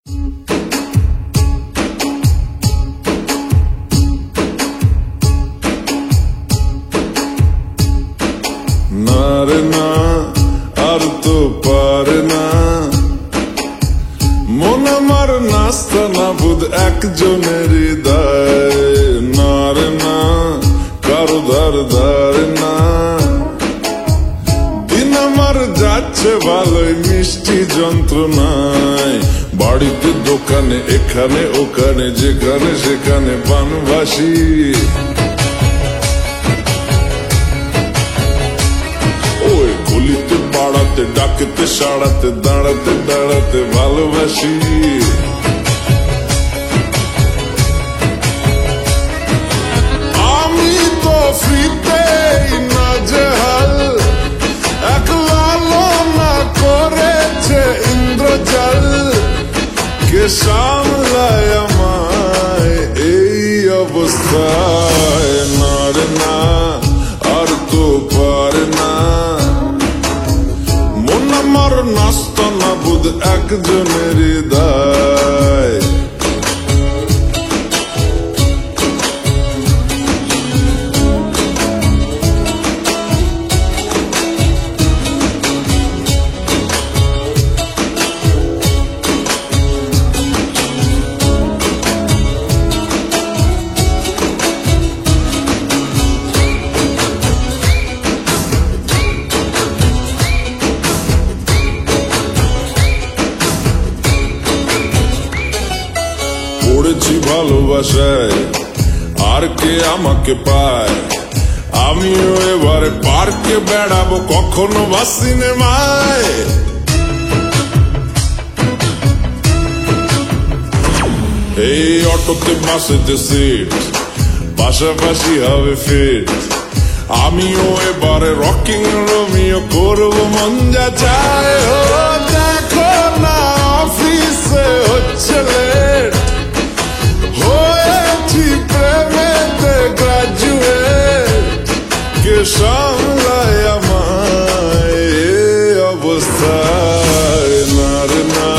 না রে না আর তো পারে না মন আমার নাস্তা না বুধ একজনের হৃদয় না রে না কারো ধার না দিন আমার যাচ্ছে ভালোই মিষ্টি যন্ত্রণায় বাড়িতে দোকানে এখানে ওখানে যেখানে সেখানে বানবাসী পাড়াতে ডাকতে সাড়াতে দাঁড়াতে দাঁড়াতে ভালোবাসি আমি তো ফ্রিতেই নাজেহাল একলা না করেছে ইন্দ্রজাল কে সামলায় আমায় এই অবস্থায় না রে না আর তো পারে না আমার নাস্তা না বুধ একজনের হৃদয় পড়েছি ভালোবাসায় আর কে আমাকে পায় আমিও এবারে পার্কে বেড়াবো কখনো বা সিনেমায় এই অটোতে বাসেতে সিট পাশাপাশি হবে ফিট আমিও এবারে রকিং রোমিও করবো মন যা চায় দেখো না অফিসে হচ্ছে লেট হয়েছি প্রেমেতে গ্রাজুয়েট কে সামলায় আমায় অবস্থায় না রে না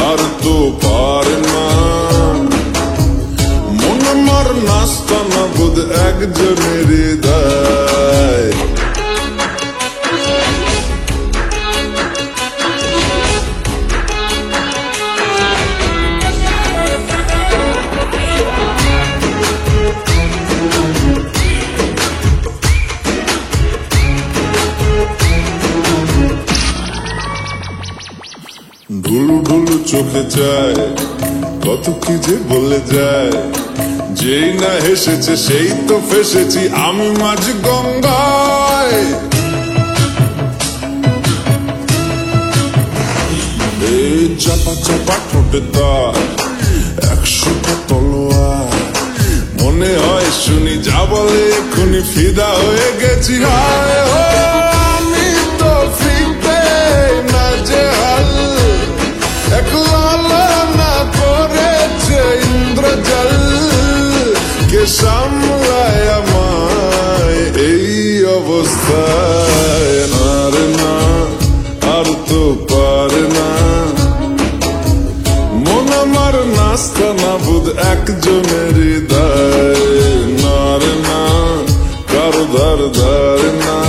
আর তো পারে না মন আমার নাস্তা না বুধ একজনের হৃদয় ঢুলু ঢুলু চোখে যায় কত কি যে বলে যায় যেই না হেসেছে সেই তো ফেসেছি আমি মাঝ গঙ্গায় এই চাপা চাপা ঠোঁটে তার 100টা তলোয়ার মনে হয় শুনি যা বলে এক্ষুনি ফিদা হয়ে গেছি হায় আমি তো ফিরতে না যে হাল একলা না করেছে ইন্দ্রজাল কে সামলায় আমায় এই অবস্থায় না রে না আর তো পারে না মন আমার নাস্তা না বুধ একজনের হৃদয় না রে না কারো ধার না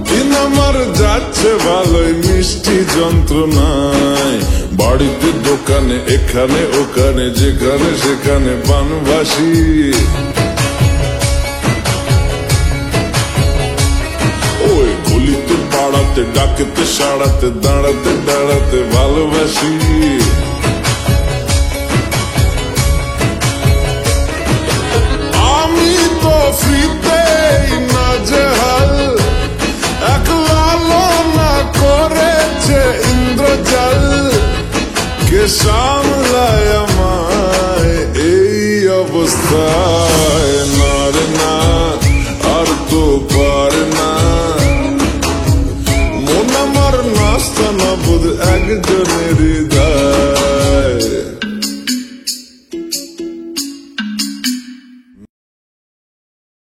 দিন আমার যাচ্ছে ভালোই মিষ্টি যন্ত্রণায় বাড়িতে দোকানে এখানে ওখানে যেখানে সেখানে বানবাসী ওই গলিতে পাড়াতে ডাকতে সাড়াতে দাঁড়াতে দাঁড়াতে ভালোবাসি আমি তো ফ্রিতেই নাজেহাল একলা না করেছে ইন্দ্রজাল কে সামলায় আমায় এই অবস্থায় না রে না আর তো পারে না মন আমার নাস্তা না বুধ একজনের